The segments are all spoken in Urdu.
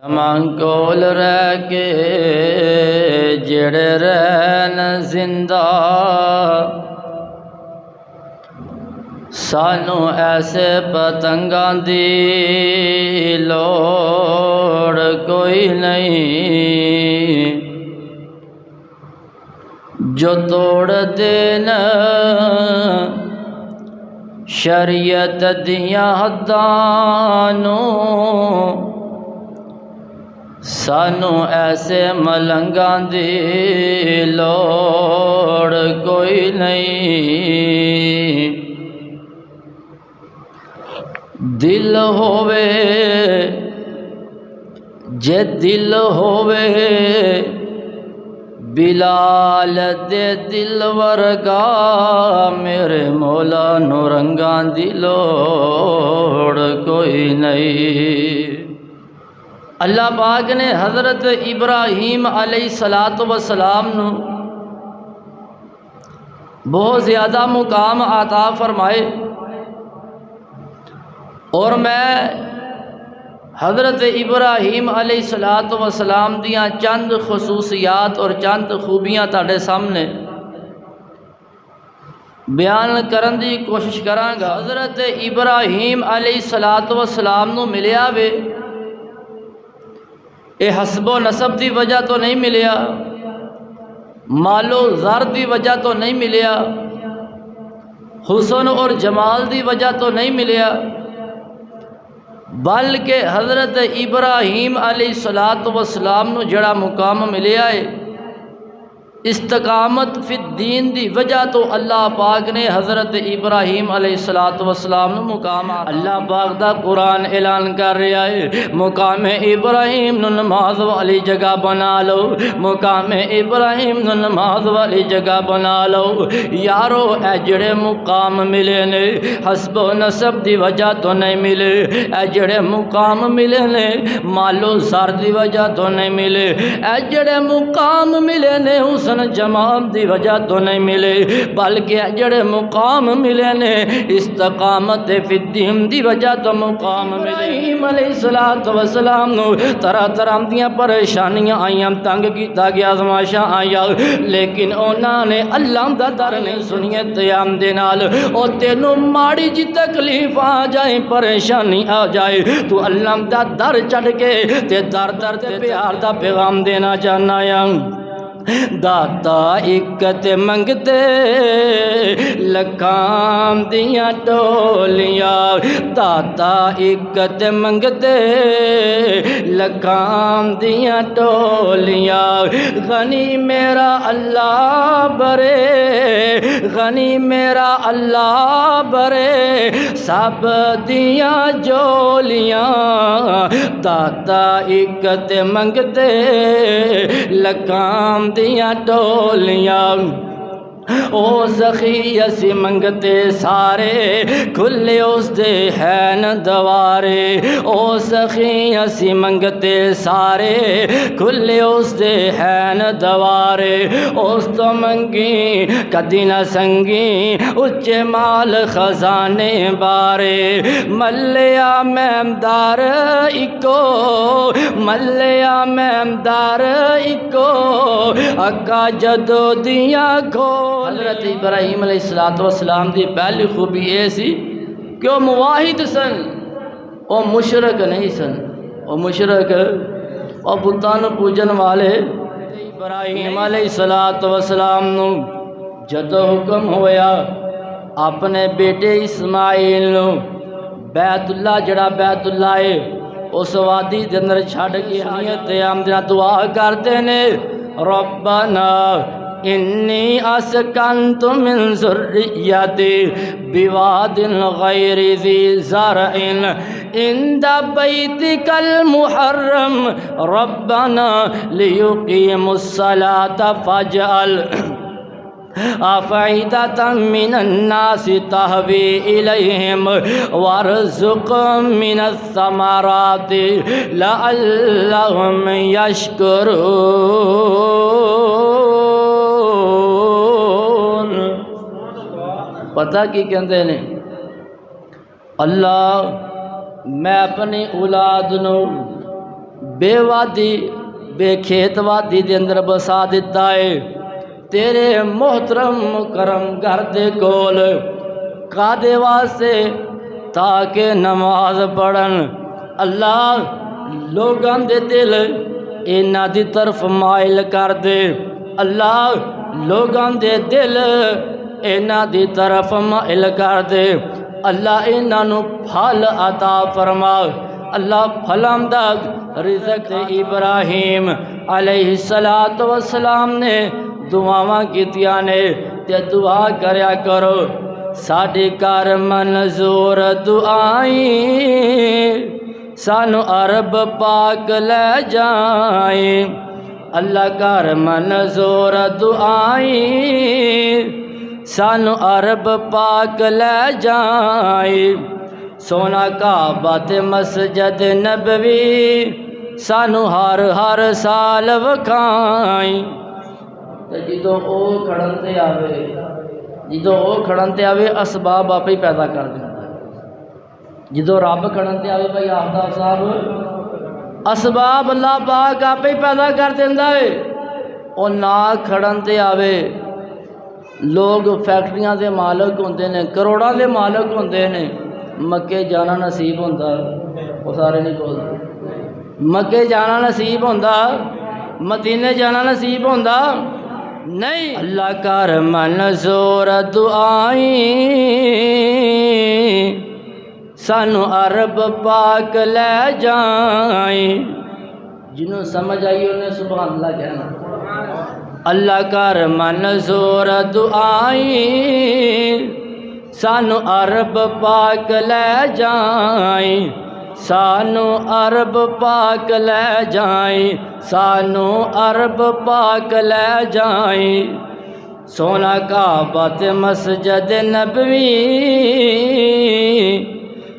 جماں کول رہ کے جڑے رہن زندہ، سانو ایسے پتنگاں دی لوڑ کوئی نہیں جو توڑ دین شریعت دیاں حداں نوں، سانو ایسے ملنگاں دی لوڑ کوئی نہیں۔ دل ہووے جے دل ہووے بلال دے دل ورگا، میرے مولا نو رنگاں دی لوڑ کوئی نہیں۔ اللہ پاک نے حضرت ابراہیم علیہ السلام نو بہت زیادہ مقام عطا فرمائے، اور میں حضرت ابراہیم علیہ السلام دیاں چند خصوصیات اور چند خوبیاں تاڑے سامنے بیان کرن دی کوشش کراں گا۔ حضرت ابراہیم علیہ السلام نو ملیا وے، اے حسب و نسب دی وجہ تو نہیں ملیا، مال و زر دی وجہ تو نہیں ملیا، حسن اور جمال دی وجہ تو نہیں ملیا، بلکہ حضرت ابراہیم علیہ السلام نو جڑا مقام ملیا ہے استقامت فی الدین دی وجہ تو اللہ پاک نے حضرت ابراہیم علیہ السلام نو مقام اللہ پاک دا قرآن اعلان کر رہا ہے، مقام ابراہیم نو نماز والی جگہ بنا لو، مقام ابراہیم نو نماز والی جگہ بنا لو۔ یارو اے جڑے مقام ملے نے حسب و نسب دی وجہ تو نہیں ملے، اے جڑے مقام ملے نے مالو زر دی وجہ تو نہیں ملے، اے جڑے مقام ملے نے حسن جمال دی وجہ تو نہیں ملے، بلکہ جڑے مقام ملے نے استقامت فی الدین دی وجہ تو مقام ملے۔ ابراہیم علیہ السلام نو طرح طرح دیاں پریشانیاں آئیاں، تنگ کیتا گیا، آزمائشاں آئیاں، لیکن انہاں نے اللہ دا در نہیں سنیے تیام دے نال۔ او تینوں ماڑی جی تکلیف آ جائے، پریشانی آ جائے، تو اللہ دا در چڑھ کے تے در در تے پیار دا پیغام دینا چاہنا یا داتا اکت منگتے لکھام دیاں ٹولیاں، داتا اکت منگتے لکھام دیاں ٹولیاں، غنی میرا اللہ برے، غنی میرا اللہ برے سب دیاں جولیاں، داتا اکت منگتے لکھام دیاں ٹولیاں، او سخی اسی منگتے سارے کھلے اس دے ہین دوارے، او سخی اسی منگتے سارے کھلے اس دے ہین دوارے، اس تو منگی کدی نہ سنگی اچے مال خزانے بارے، ملیا مہمدار اکو، ملیا مہمدار اکو اکا جدو دیاں کھو۔ حضرت ابراہیم علیہ السلام دی پہلی خوبی یہ سی کہ وہ مواحد سن، وہ مشرک نہیں سن، وہ مشرک اور بتان پوجن والے۔ ابراہیم علیہ السلام نو جدو حکم ہویا اپنے بیٹے اسماعیل نو بیت اللہ جڑا بیت اللہ ہے اس وادی دے اندر چھڑ کے نیت آمدنا دعا کرتے نے، ربنا انی اسکنت من ذریتی بواد غیر ذی زرع عند بیتک المحرم ربنا لیقیموا الصلاة فاجعل افئدة من الناس تهوی الیہم وارزقهم من الثمرات لعلهم یشکرون۔ پتہ کی کہندے نے، اللہ میں اپنی اولاد نو بے وادی بے کھیت وادی دے اندر بسا دیتا ہے تیرے محترم مکرم گھر دے کول کادے واسطے تاکہ نماز پڑھن اللہ لوگاں دے دل انہاں دی طرف مائل کر دے اللہ لوگاں دے دل انہاں دی طرف مائل کر دے اللہ انہاں نو پھل عطا فرما اللہ پھلاں دا رزق ابراہیم علیہ السلام نے دعاواں کیتیاں نے تے دعا کریا کرو ساڈے گھر منظور دعائیں سانو عرب پاک لے جائیں اللہ گھر منظور دعائیں سانو عرب پاک لے جائیں سونا کعبہ تے مسجد نبوی سانو ہر سال وکھائیں تے جدوں او کھڑن تے آوے اسباب آپ ہی پیدا کر دیتا ہے جدوں رب کھڑن تے آوے بھائی آفتاب صاحب اسباب اللہ پاک آپ ہی پیدا کر دیتا ہے او نہ کھڑن تے آوے لوگ فیکٹریاں دے مالک ہوندے نے کروڑاں دے مالک ہوندے نے مکے جانا نصیب ہوندا وہ سارے نہیں بولتے مکے جانا نصیب ہوندا مدینے جانا نصیب ہوندا نہیں اللہ کر منظور دعائیں سانو عرب پاک لے جائیں جنہوں سمجھ آئی انہیں سبحان اللہ کہنا اللہ کر منظور دعائیں سانو عرب پاک لے جائیں سانو عرب پاک لے جائیں سانو عرب پاک لے جائیں سونا کعبہ تے مسجد نبوی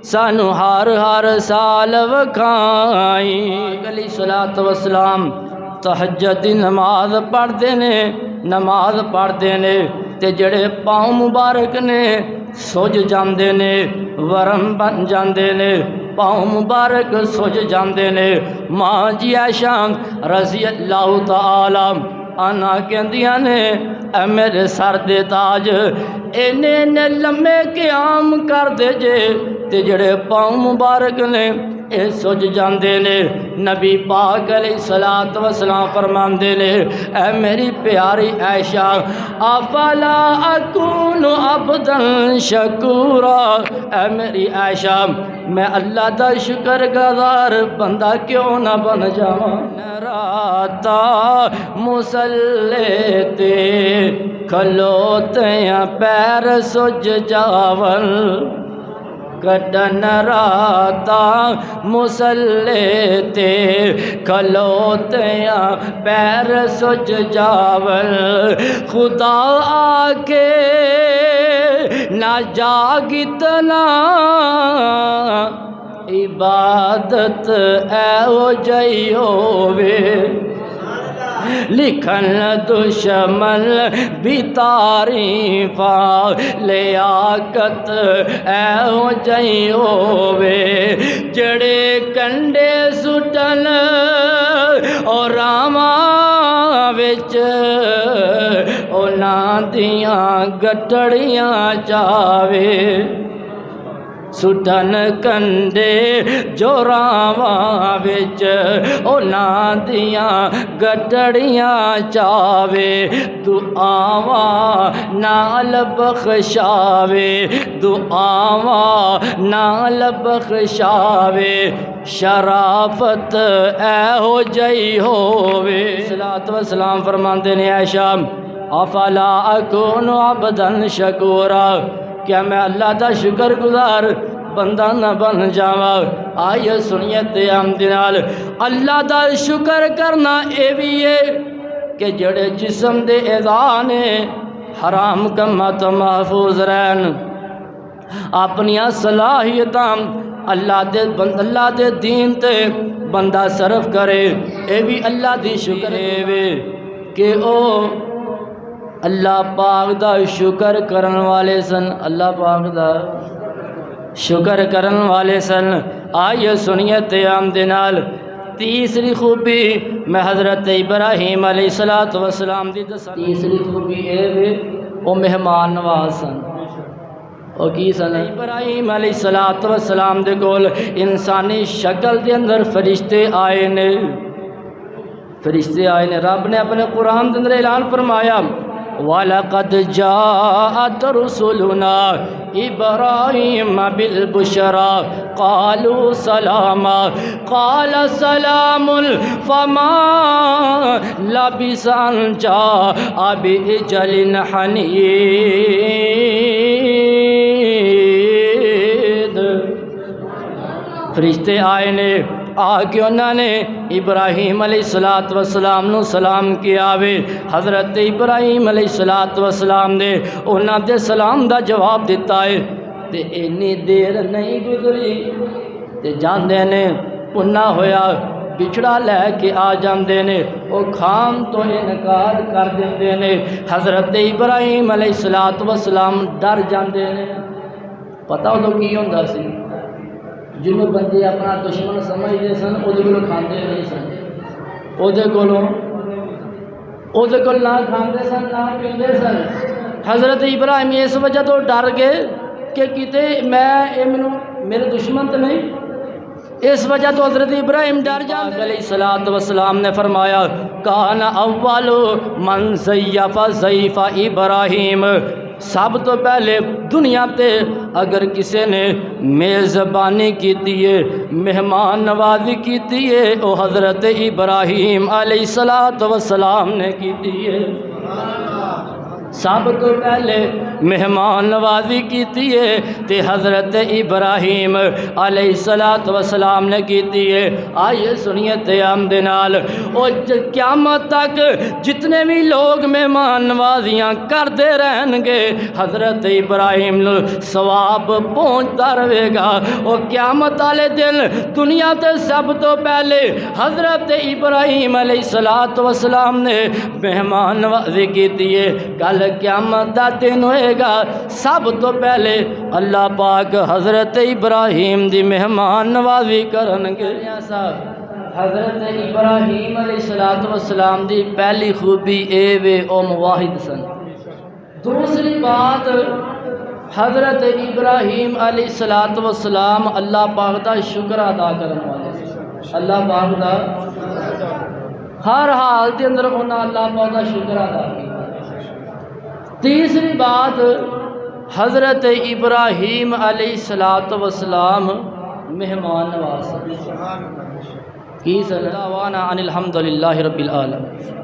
سانو ہر سال وکھائیں علیہ الصلوۃ والسلام تہجد دی نماز پڑھتے نے نماز پڑھتے نے تے جڑے پاؤں مبارک نے سج جاندے نے ورم بن جاندے نے پاؤں مبارک سج جاندے نے ماں جی عائشہ رضی اللہ تعالی عنہا کہندیاں نے اے میرے سر دے تاج اینے لمے قیام کر دے جے تے جڑے پاؤں مبارک نے اے سج جاندے نے نبی پاک علیہ الصلوۃ والسلام فرماندے نے اے میری پیاری عائشہ افلا اکون عبدا شکورا اے میری عائشہ میں اللہ دا شکر گزار بندہ کیوں نہ بن جاواں راتا مصلی تے کھلوتیاں پیر سج جاون کڈن راتا مصلی تے کھلوتیاں پیر سج جاول خدا آکے نہ جاگتنا عبادت اے ہو جئی ہووے لکھن دشمن بھی تعریفاں لیاقت اے ہو جئی ہووے جڑے کنڈے سٹن اور راواں وچ انہاں دیاں گٹڑیاں چاوے سٹن کنڈے جو راواں وچ انہاں دیاں گٹڑیاں چاوے دعاواں نال بخشاوے دعاواں نال بخشاوے شرافت اے ہو جئی ہووے صلوات و سلام فرماندے نے عائشہ افلا اکون عبدا شکورا کیا میں اللہ دا شکر گزار بندہ نہ بن جاواں آئیے سنیے تے حمد نال اللہ دا شکر کرنا اے بھی ہے کہ جڑے جسم دے اعضاء نے حرام کماں تو محفوظ رہن اپنیاں صلاحیتاں اللہ دے دین تے بندہ صرف کرے اے بھی اللہ دی شکر ہے کہ او اللہ پاک دا شکر کرن والے سن اللہ پاک دا شکر کرن والے سن آئیے سنیے تے حمد نال تیسری خوبی میں حضرت ابراہیم علیہ السلام دی دساں تیسری خوبی اے وے او مہمان نواز سن او کی سن ابراہیم علیہ السلام دے کول انسانی شکل دے اندر فرشتے آئے نے رب نے اپنے قرآن دے اندر اعلان فرمایا وَلَقَدْ جَاءَتْ رُسُلُنَا إِبْرَاهِيمَ بِالْبُشْرَى قَالُوا سَلَامًا قَالَ سَلَامٌ فَمَا لَبِثَ أَنْ جَاءَ بِعِجْلٍ حَنِيذٍ فرشتے آئے نے آ کے انہوں نے ابراہیم علیہ السلام نو سلام کیا وے حضرت ابراہیم علیہ السلام نے انہوں دے سلام دا جواب دیتا ہے تے اینی دیر نہیں گزری تے جاندے نے پنا ہویا بچڑا لے کے آ جاندے نے او کھان تو انکار کر دیندے نے حضرت ابراہیم علیہ السلام ڈر جاندے نے پتہ ادو کی ہوندا سی جنہوں بندے اپنا دشمن سمجھتے سن وہ کھاندے نہیں سن وہ نہ کھاندے سن نہ پیندے سن حضرت ابراہیم اس وجہ تو ڈر گئے کہ کتے میرے دشمن تو نہیں اس وجہ تو حضرت ابراہیم ڈر جاندے علیہ السلام نے فرمایا کان اول من زیف ضیف ابراہیم سب تو پہلے دنیا تے اگر کسی نے میزبانی کیتی ہے مہمان نوازی کیتی ہے وہ حضرت ابراہیم علیہ السلام نے کیتی ہے سب تو پہلے مہمان نوازی کیتی ہے تے حضرت ابراہیم علیہ السلام نے کیتی ہے آئیے سنیے تیام دنال اور قیامت تک جتنے بھی لوگ مہمان نوازیاں کرتے رہن گے حضرت ابراہیم نو ثواب پہنچتا رہے گا اور قیامت والے دن دنیا تے سب تو پہلے حضرت ابراہیم علیہ السلام نے مہمان نوازی کیتی ہے کل قیامت دا دن ہوئے گا سب تو پہلے اللہ پاک حضرت ابراہیم دی مہمان نوازی کرن گے حضرت ابراہیم علیہ السلام دی پہلی خوبی اے وے او مواحد سن دوسری بات حضرت ابراہیم علیہ السلام اللہ پاک دا شکر ادا کرن والے سن اللہ پاک دا ہر حال دے اندر انہاں اللہ پاک دا شکر ادا کیا تیسری بات حضرت ابراہیم علیہ السلام مہمان نواز کی صلی اللہ علیہ وسلم الحمدللہ رب العالمین.